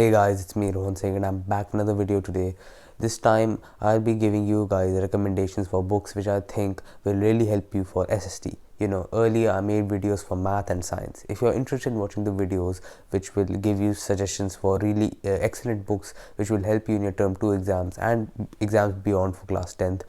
Hey guys, it's me Rohan Singh and I'm back with another video today. This time I'll be giving you guys recommendations for books which I think will really help you for SST. Earlier I made videos for math and science. If you're interested in watching the videos which will give you suggestions for really excellent books which will help you in your term 2 exams and exams beyond for class 10th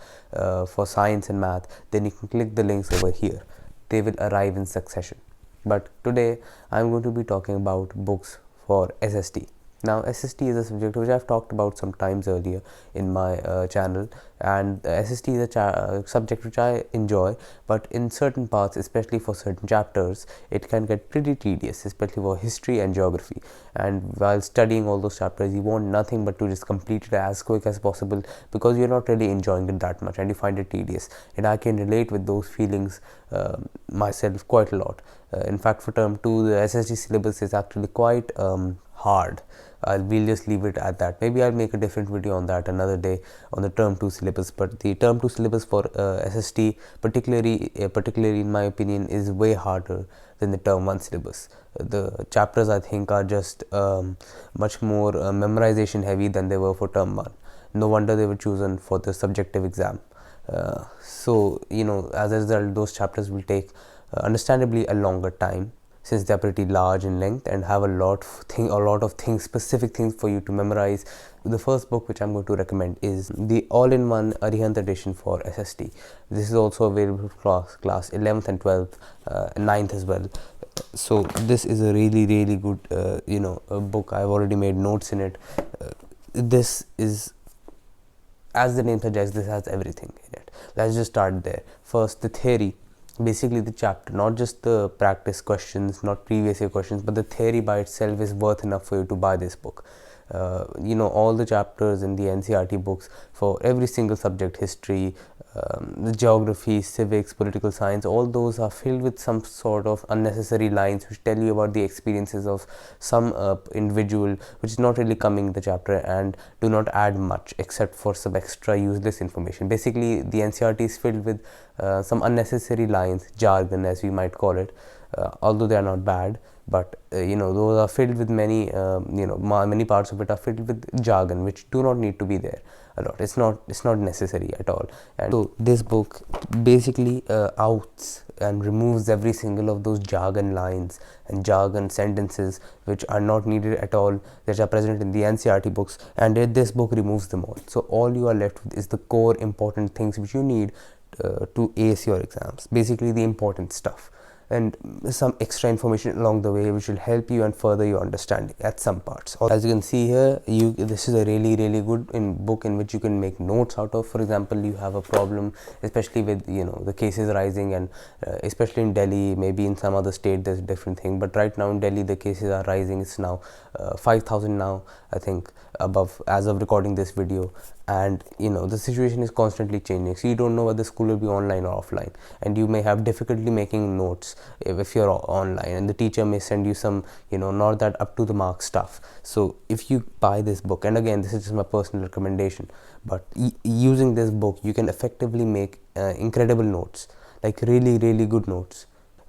for science and math, then you can click the links over here. They will arrive in succession. But today I'm going to be talking about books for SST. Now, SST is a subject which I've talked about some times earlier in my channel, and SST is a subject which I enjoy, but in certain parts, especially for certain chapters, it can get pretty tedious, especially for history and geography. And while studying all those chapters, you want nothing but to just complete it as quick as possible because you're not really enjoying it that much and you find it tedious. And I can relate with those feelings myself quite a lot. In fact, for term 2, the SST syllabus is actually quite hard. We'll just leave it at that. Maybe I'll make a different video on that another day on the term 2 syllabus, but the term 2 syllabus for SST particularly in my opinion is way harder than the term 1 syllabus. The chapters I think are just much more memorization heavy than they were for term 1. No wonder they were chosen for the subjective exam. So as a result, those chapters will take understandably a longer time, since they are pretty large in length and have a lot of specific things for you to memorize. The first book which I'm going to recommend is the all-in-one Arihant edition for SST. This is also available for class 11th and 12th, 9th as well. So this is a really good a book. I've already made notes in it. This is, as the name suggests, this has everything in it. Let's just start there. First, the theory. Basically the chapter, not just the practice questions, not previous year questions, but the theory by itself is worth enough for you to buy this book. All the chapters in the NCERT books for every single subject, history, the geography, civics, political science, all those are filled with some sort of unnecessary lines which tell you about the experiences of some individual, which is not really coming in the chapter and do not add much except for some extra useless information. Basically the NCERT is filled with some unnecessary lines, jargon as we might call it, although they are not bad, but those are filled with many many parts of it are filled with jargon which do not need to be there a lot. It's not necessary at all. And so this book basically outs and removes every single of those jargon lines and jargon sentences which are not needed at all, that are present in the NCERT books, and this book removes them all. So all you are left with is the core important things which you need to ace your exams, basically the important stuff, and some extra information along the way which will help you and further your understanding at some parts. As you can see here, this is a really good book in which you can make notes out of. For example, you have a problem, especially with the cases rising, and especially in Delhi, maybe in some other state there's a different thing, but right now in Delhi the cases are rising. It's now 5,000 now, I think, above as of recording this video, and the situation is constantly changing, so you don't know whether school will be online or offline, and you may have difficulty making notes if you're online, and the teacher may send you some not that up to the mark stuff. So if you buy this book, and again this is just my personal recommendation, but using this book you can effectively make incredible notes, like really good notes.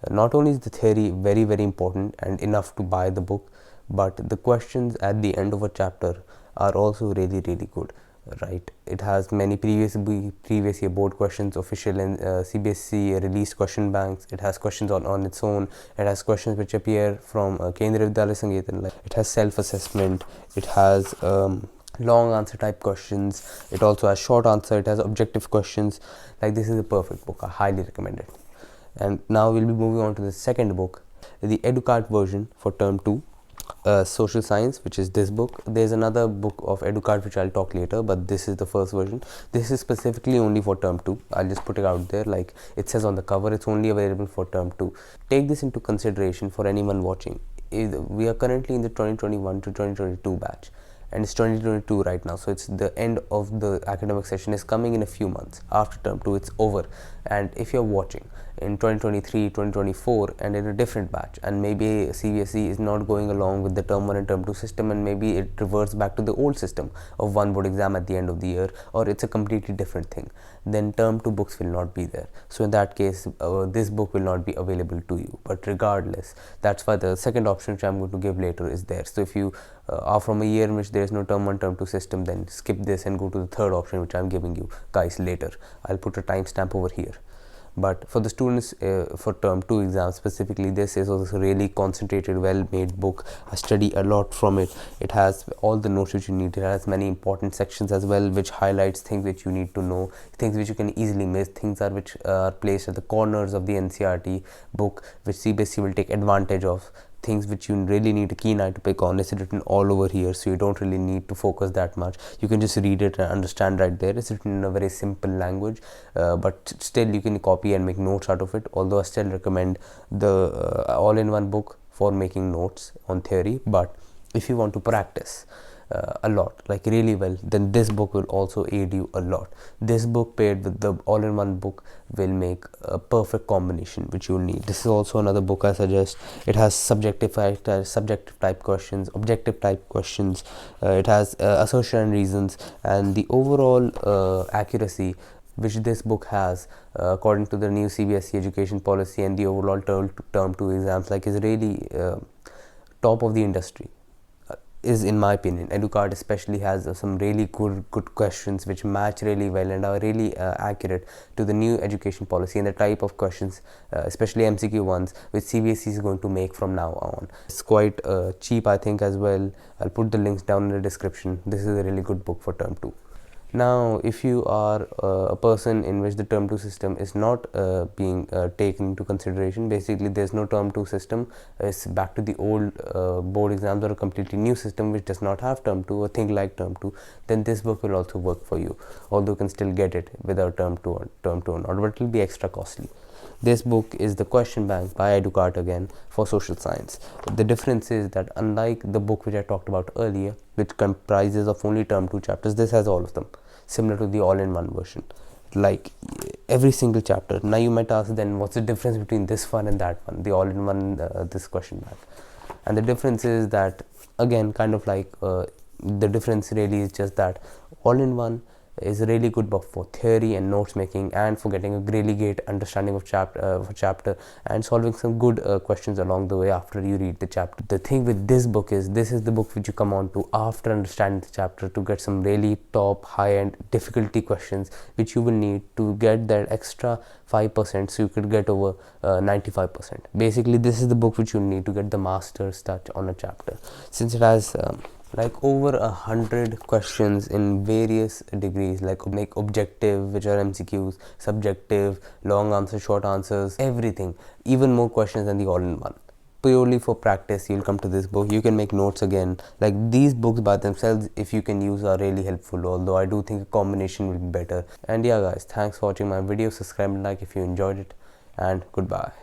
Not only is the theory very important and enough to buy the book, but the questions at the end of a chapter are also really good, right? It has many previous year board questions, official and CBSE released question banks. It has questions on its own. It has questions which appear from Kendriya Vidyalaya Sangeetan. It has self-assessment. It has long answer type questions. It also has short answer. It has objective questions. Like, this is a perfect book. I highly recommend it. And now we'll be moving on to the second book, the EduCart version for term 2. Social science, which is this book. There's another book of EduCart which I'll talk later, but this is the first version. This is specifically only for term 2. I'll just put it out there, like it says on the cover, it's only available for term 2. Take this into consideration for anyone watching. We are currently in the 2021 to 2022 batch, and it's 2022 right now, so it's the end of the academic session is coming in a few months. After term 2 it's over, and if you're watching in 2023, 2024 and in a different batch, and maybe CBSE is not going along with the term 1 and term 2 system, and maybe it reverts back to the old system of one board exam at the end of the year, or it's a completely different thing, then term 2 books will not be there. So in that case, this book will not be available to you. But regardless, that's why the second option which I'm going to give later is there. So if you are from a year in which there is no term 1 term 2 system, then skip this and go to the third option which I'm giving you guys later. I'll put a timestamp over here. But for the students for term 2 exams specifically, this is also a really concentrated, well made book. I study a lot from it. It has all the notes which you need. It has many important sections as well, which highlights things which you need to know, things which you can easily miss, things which are placed at the corners of the NCERT book, which CBSE will take advantage of, things which you really need a keen eye to pick on. It's written all over here, so you don't really need to focus that much. You can just read it and understand right there. It's written in a very simple language, but still you can copy and make notes out of it, although I still recommend the all-in-one book for making notes on theory. But if you want to practice a lot, like really well, then this book will also aid you a lot. This book paired with the all-in-one book will make a perfect combination which you'll need. This is also another book I suggest. It has subjective type questions, objective type questions, it has assertion and reasons, and the overall accuracy which this book has, according to the new CBSE education policy and the overall term 2 exams, like, is really top of the industry. Is in my opinion. EduCard especially has some really good questions which match really well and are really accurate to the new education policy and the type of questions, especially MCQ ones, which CBSE is going to make from now on. It's quite cheap, I think, as well. I'll put the links down in the description. This is a really good book for term 2. Now, if you are a person in which the term 2 system is not being taken into consideration, basically there's no term 2 system, it's back to the old board exams or a completely new system which does not have term 2 or thing like term 2, then this book will also work for you, although you can still get it without term 2 or not, but it will be extra costly. This book is the question bank by EduCard again for social science. The difference is that unlike the book which I talked about earlier, which comprises of only term 2 chapters, this has all of them, similar to the all-in-one version, like every single chapter. Now you might ask, then what's the difference between this one and that one, the all-in-one, this question bank? And the difference is that, again, kind of like the difference really is just that all-in-one is a really good book for theory and notes making, and for getting a really great understanding of chapter and solving some good questions along the way after you read the chapter. The thing with this book is, this is the book which you come on to after understanding the chapter to get some really top high-end difficulty questions which you will need to get that extra 5% so you could get over 95%. Basically, this is the book which you need to get the master's touch on a chapter, since it has like over 100 questions in various degrees, like objective, which are MCQs, subjective, long answers, short answers, everything, even more questions than the all-in-one. Purely for practice, you'll come to this book. You can make notes again. Like, these books by themselves, if you can use, are really helpful, although I do think a combination will be better. And yeah guys, thanks for watching my video. Subscribe and like if you enjoyed it, and goodbye.